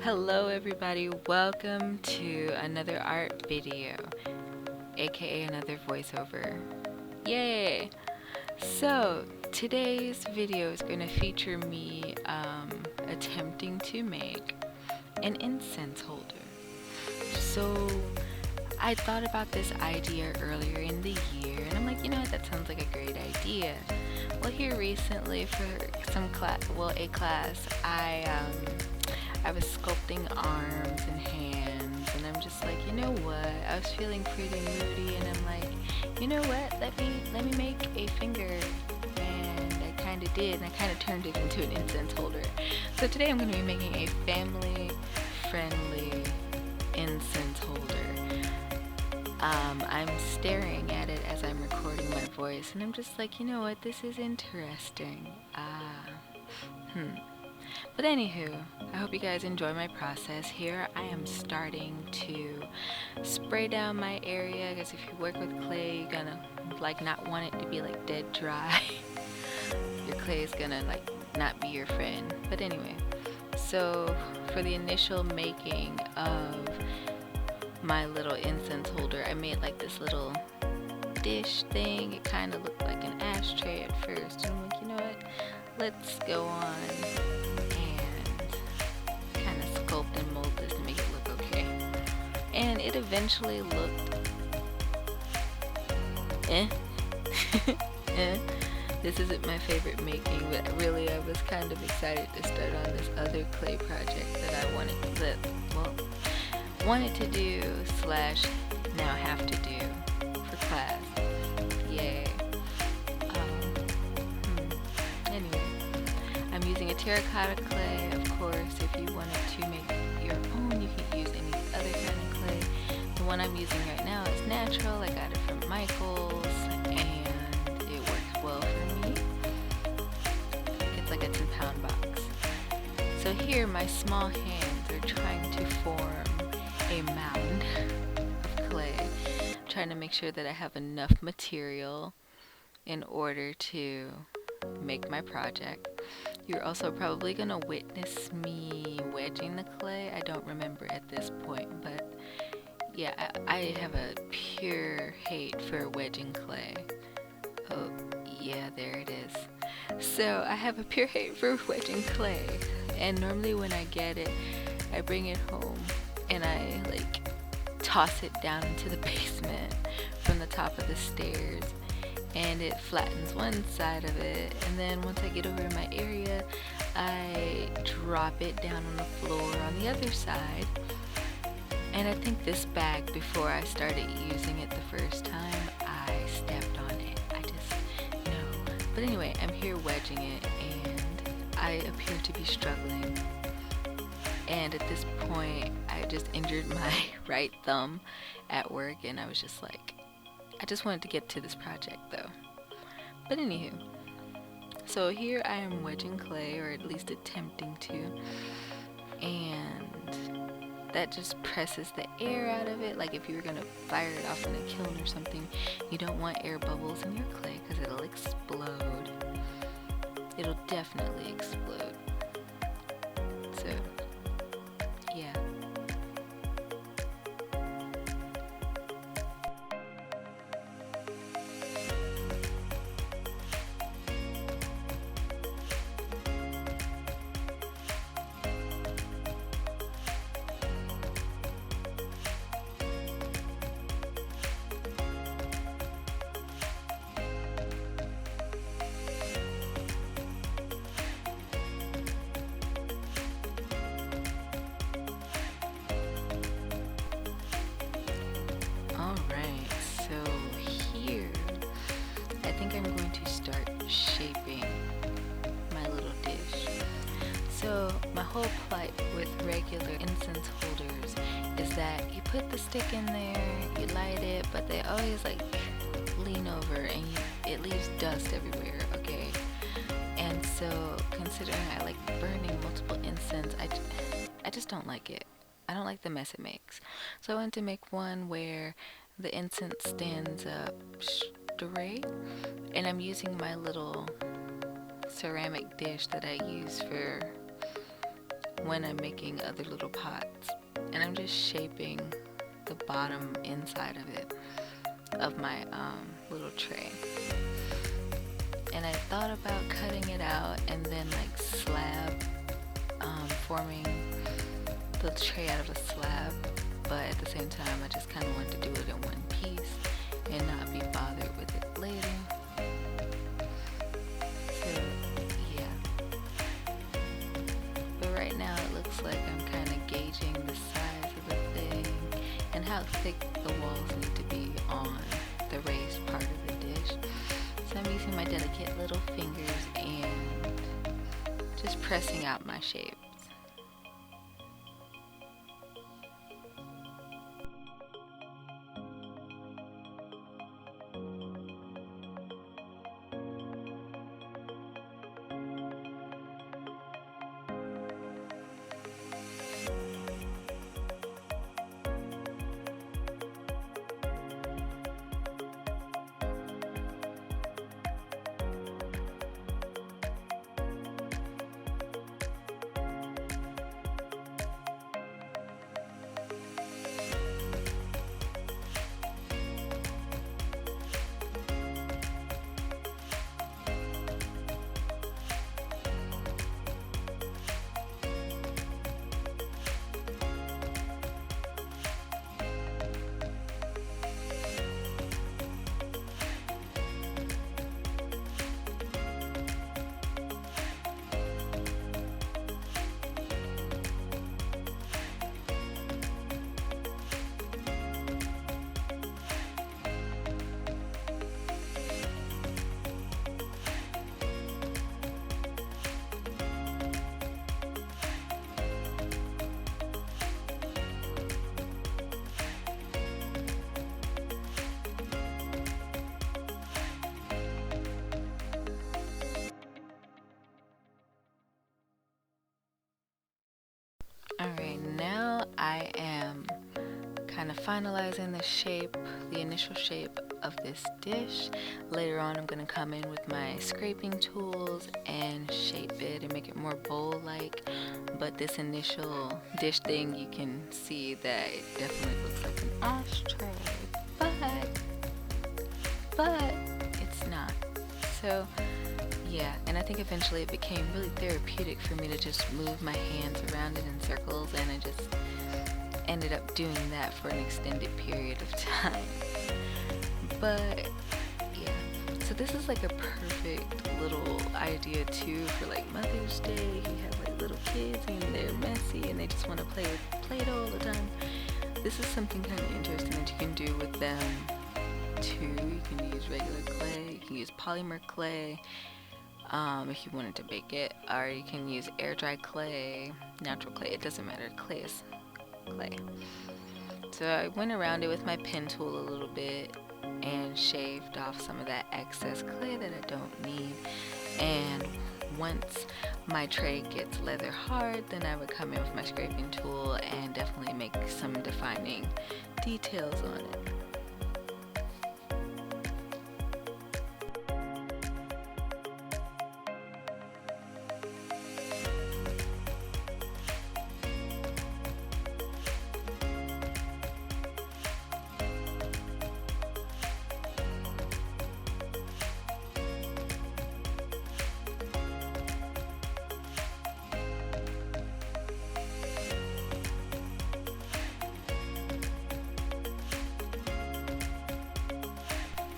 Hello everybody, welcome to another art video, aka another voiceover. Yay! So, today's video is going to feature me attempting to make an incense holder. So, I thought about this idea earlier in the year and I'm like, you know what, that sounds like a great idea. Well, here recently for a class, I was sculpting arms and hands, and I'm just like, you know what? I was feeling pretty moody, and I'm like, you know what? Let me make a finger, and I kind of did, and I kind of turned it into an incense holder. So today I'm going to be making a family-friendly incense holder. I'm staring at it as I'm recording my voice, and I'm just like, you know what? This is interesting. But anywho, I hope you guys enjoy my process. Here I am starting to spray down my area, because if you work with clay, you're gonna not want it to be dead dry. Your clay is gonna not be your friend. But anyway, so for the initial making of my little incense holder, I made this little dish thing. It kind of looked like an ashtray at first, and I'm like, you know what? Let's go on sculpt and mold this to make it look okay. And it eventually looked This isn't my favorite making, but really I was kind of excited to start on this other clay project that I wanted to do slash now have to do for class. Yay. Anyway, I'm using a terracotta clay. Of course, if you wanted to make your own, you can use any other kind of clay. The one I'm using right now is natural. I got it from Michael's, and it works well for me. It's like a 10-pound box. So here, my small hands are trying to form a mound of clay. I'm trying to make sure that I have enough material in order to make my project. You're also probably gonna witness me wedging the clay. I don't remember at this point, but yeah, I have a pure hate for wedging clay. Oh yeah, there it is. So I have a pure hate for wedging clay, and normally when I get it, I bring it home and I toss it down into the basement from the top of the stairs, and it flattens one side of it, and then once I get over in my area, I drop it down on the floor on the other side. And I think this bag, before I started using it the first time, I stepped on it. I just know. But anyway, I'm here wedging it, and I appear to be struggling. And at this point, I just injured my right thumb at work, and I was just like, I just wanted to get to this project though. But anywho, so here I am wedging clay, or at least attempting to, and that just presses the air out of it. Like if you were gonna fire it off in a kiln or something, you don't want air bubbles in your clay because it'll explode. It'll definitely explode. So yeah. Alright, so here I think I'm going to start shaping my little dish. So my whole plight with regular incense holders is that you put the stick in there, you light it, but they always lean over and it leaves dust everywhere, okay? And so considering I like burning multiple incense, I just don't like it. I don't like the mess it makes. So I wanted to make one where the incense stands up straight, and I'm using my little ceramic dish that I use for when I'm making other little pots. And I'm just shaping the bottom inside of it, of my little tray. And I thought about cutting it out and then like forming the tray out of a slab, but at the same time I just kind of wanted to do it in one piece and not be bothered with it later. So yeah, but right now it looks like I'm kind of gauging the size of the thing and how thick the walls need to be on the raised part of the dish. So I'm using my delicate little fingers and just pressing out my shapes. Alright, now I am kind of finalizing the shape, the initial shape of this dish. Later on I'm going to come in with my scraping tools and shape it and make it more bowl-like. But this initial dish thing, you can see that it definitely looks like an ashtray, but it's not. So yeah, and I think eventually it became really therapeutic for me to just move my hands around it in circles, and I just ended up doing that for an extended period of time. But yeah, so this is like a perfect little idea too for like Mother's Day. You have like little kids and they're messy and they just want to play with Play-Doh all the time. This is something kind of interesting that you can do with them too. You can use regular clay, you can use polymer clay. If you wanted to bake it, or you can use air dry clay, natural clay, it doesn't matter, clay is clay. So I went around it with my pen tool a little bit and shaved off some of that excess clay that I don't need. And once my tray gets leather hard, then I would come in with my scraping tool and definitely make some defining details on it.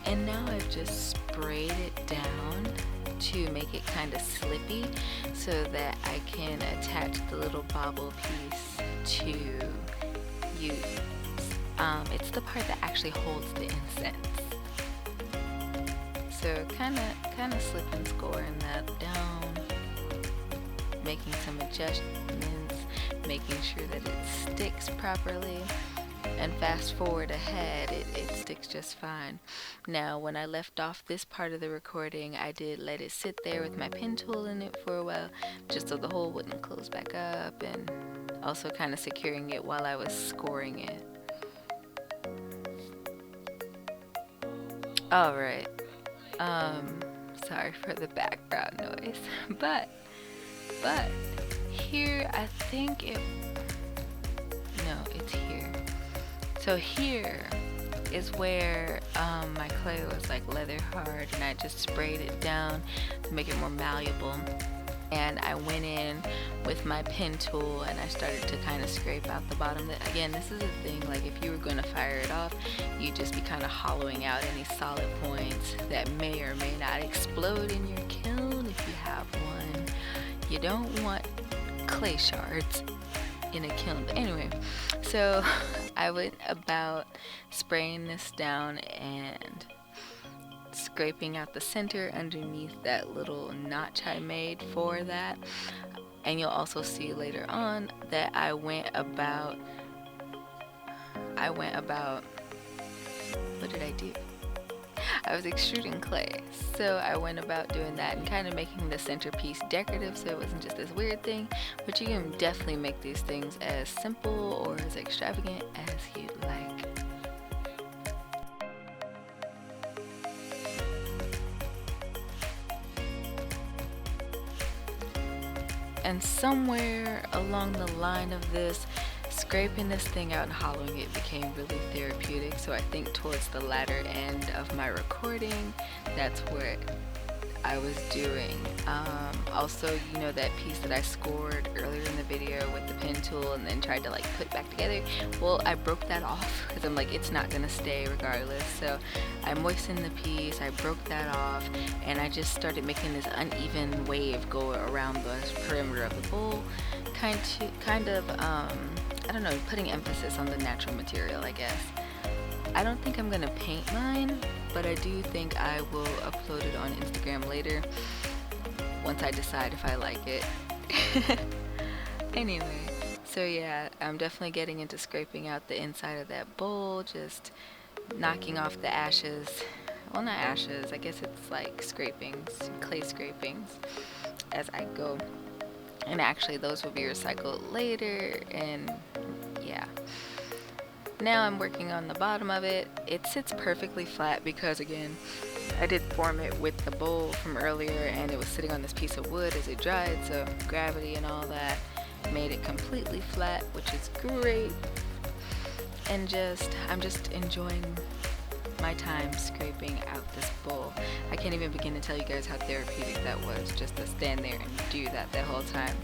And now I've just sprayed it down to make it kind of slippy so that I can attach the little bobble piece to use. It's the part that actually holds the incense. So kind of slip and scoring that down, making some adjustments, making sure that it sticks properly. And fast forward ahead, it sticks just fine. Now, when I left off this part of the recording, I did let it sit there with my pen tool in it for a while, just so the hole wouldn't close back up, and also kind of securing it while I was scoring it. Alright, sorry for the background noise, but here, I think it, no, it's here. So here is where my clay was like leather hard, and I just sprayed it down to make it more malleable. And I went in with my pen tool and I started to kind of scrape out the bottom. Again, this is a thing, like if you were going to fire it off, you'd just be kind of hollowing out any solid points that may or may not explode in your kiln if you have one. You don't want clay shards in a kiln. But anyway, so I went about spraying this down and scraping out the center underneath that little notch I made for that. And you'll also see later on that I went about, what did I do? I was extruding clay. So I went about doing that and kind of making the centerpiece decorative so it wasn't just this weird thing. But you can definitely make these things as simple or as extravagant as you'd like. And somewhere along the line of this, scraping this thing out and hollowing it became really therapeutic. So I think towards the latter end of my recording, that's what I was doing. Also, you know that piece that I scored earlier in the video with the pen tool and then tried to like put back together? Well, I broke that off because I'm like, it's not gonna stay regardless. So I moistened the piece, I broke that off, and I just started making this uneven wave go around the perimeter of the bowl, kind of I don't know, putting emphasis on the natural material, I guess. I don't think I'm gonna paint mine, but I do think I will upload it on Instagram later once I decide if I like it. Anyway, so yeah, I'm definitely getting into scraping out the inside of that bowl, just knocking off the ashes. Well, not ashes, I guess it's like scrapings, clay scrapings as I go. And actually those will be recycled later, and yeah. Now I'm working on the bottom of it. It sits perfectly flat because, again, I did form it with the bowl from earlier and it was sitting on this piece of wood as it dried, so gravity and all that made it completely flat, which is great. And I'm just enjoying my time scraping out this bowl. I can't even begin to tell you guys how therapeutic that was, just to stand there and do that the whole time.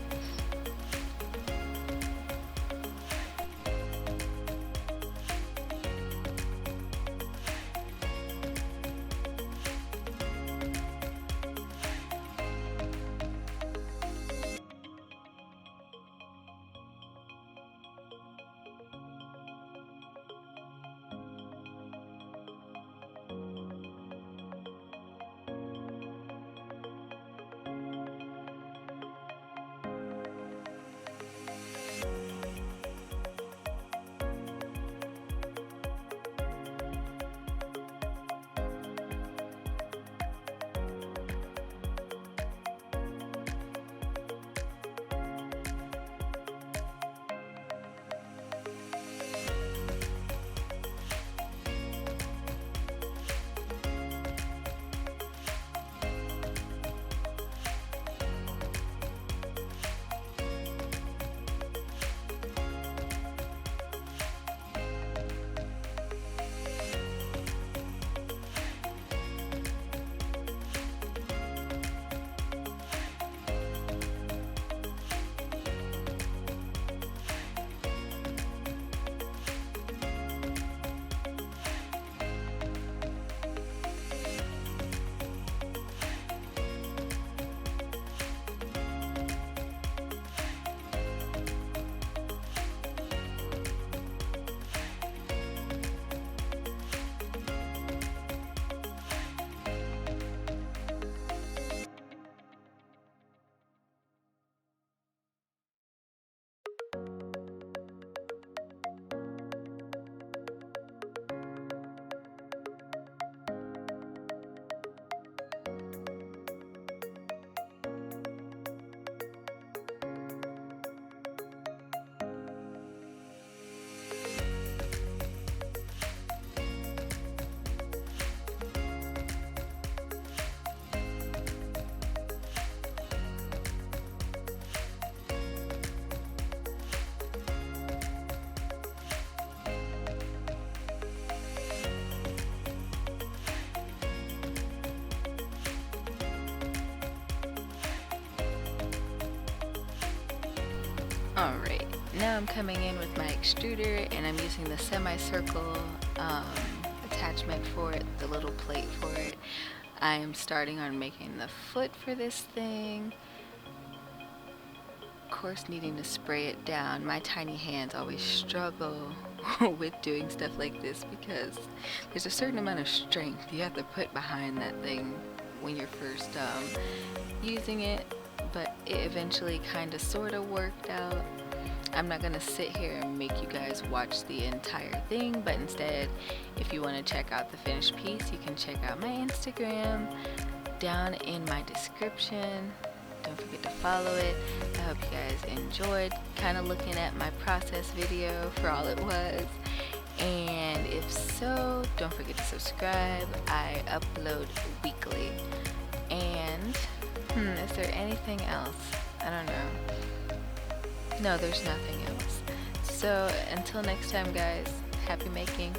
now I'm coming in with my extruder, and I'm using the semicircle attachment for it, the little plate for it. I am starting on making the foot for this thing. Of course, needing to spray it down. My tiny hands always struggle with doing stuff like this because there's a certain amount of strength you have to put behind that thing when you're first using it, but it eventually kind of sort of worked out. I'm not gonna sit here and make you guys watch the entire thing, but instead, if you want to check out the finished piece, you can check out my Instagram down in my description. Don't forget to follow it. I hope you guys enjoyed kind of looking at my process video for all it was. And if so, don't forget to subscribe. I upload weekly. And is there anything else? I don't know. No, there's nothing else. So until next time, guys, happy making.